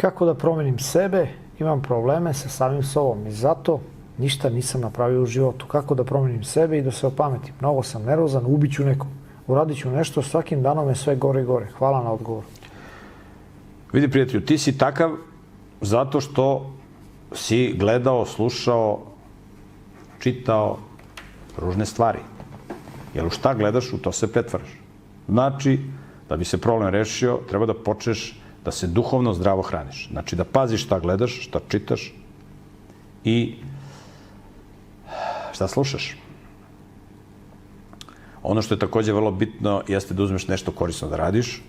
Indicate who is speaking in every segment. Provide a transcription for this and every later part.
Speaker 1: Kako da promenim sebe? Imam probleme sa samim sobom i zato ništa nisam napravio u životu. Kako da promenim sebe i da se opametim? Mnogo sam nervozan, ubiću nekog. Uradit ću nešto, svakim danom je sve gore i gore. Hvala na odgovor.
Speaker 2: Vidi, prijatelju, ti si takav zato što si gledao, slušao, čitao ružne stvari. Jer u šta gledaš, u to se pretvaraš. Znači, da bi se problem rešio, treba da počneš da se duhovno zdravo hraniš. Znači, da paziš šta gledaš, šta čitaš i šta slušaš. Ono što je takođe vrlo bitno jeste da uzmeš nešto korisno da radiš,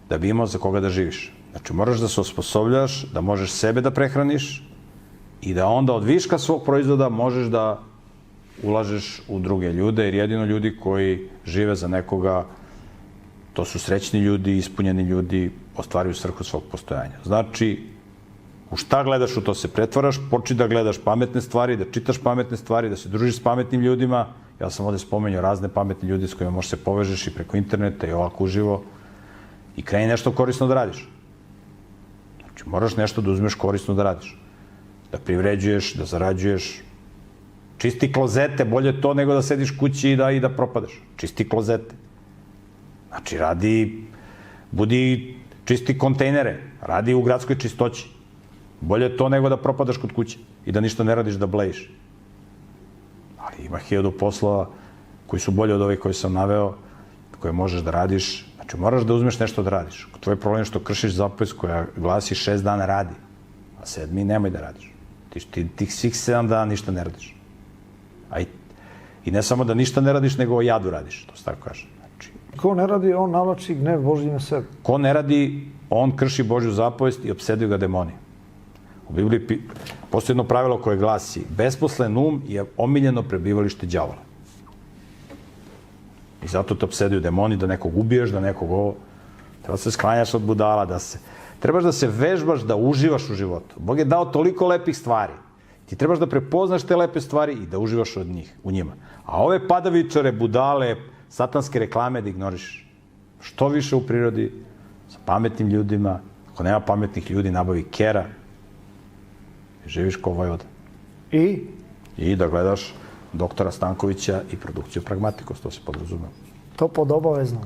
Speaker 2: da bi imao za koga da živiš. Znači, moraš da se osposobljaš, da možeš sebe da prehraniš i da onda od viška svog proizvoda možeš da ulažeš u druge ljude, jer jedino ljudi koji žive za nekoga, to su srećni ljudi, ispunjeni ljudi, ostvaruju svrhu svog postojanja. Znači, u šta gledaš, u to se pretvaraš, počni da gledaš pametne stvari, da čitaš pametne stvari, da se družiš s pametnim ljudima. Ja sam ovde spomenuo razne pametne ljudi s kojima možeš se povežeš i preko interneta i ovako uživo i kreni nešto korisno da radiš. Znači, moraš nešto da uzmeš korisno da radiš. Da privređuješ, da zarađuješ. Čisti klozete, bolje to nego da sediš kući i da propadaš. Čisti klozete. Znači, budi čisti kontejnere, radi u gradskoj čistoći. Bolje to nego da propadaš kod kuće i da ništa ne radiš, da blejiš. Ali ima 1000 poslova koji su bolje od ovih koji sam naveo, koje možeš da radiš. Znači, moraš da uzmeš nešto da radiš. Tvoj problem je što kršiš zapovest koja glasi 6 dana radi, a 7. nemoj da radiš. Ti svih 7 dana ništa ne radiš. I ne samo da ništa ne radiš, nego o jadu radiš, to se tako kaže.
Speaker 1: Ko ne radi, on navlači gnev Božji na sebe.
Speaker 2: Ko ne radi, on krši Božju zapovest i opseduju ga demoni. U Bibliji postoji jedno pravilo koje glasi: besposlen um je omiljeno prebivalište đavola. I zato te opseduju demoni, da nekog ubiješ, da nekog ovo. Treba se sklanjaš od budala, trebaš da se vežbaš, da uživaš u životu. Bog je dao toliko lepih stvari. Ti trebaš da prepoznaš te lepe stvari i da uživaš u njima. A ove padavičare, budale, satanske reklame da ignoriš. Što više u prirodi, sa pametnim ljudima. Ako nema pametnih ljudi, nabavi kera i živiš ko Vojvoda. I da gledaš doktora Stankovića i produkciju Pragmatikos, to se podrazumeva.
Speaker 1: To pod obavezno.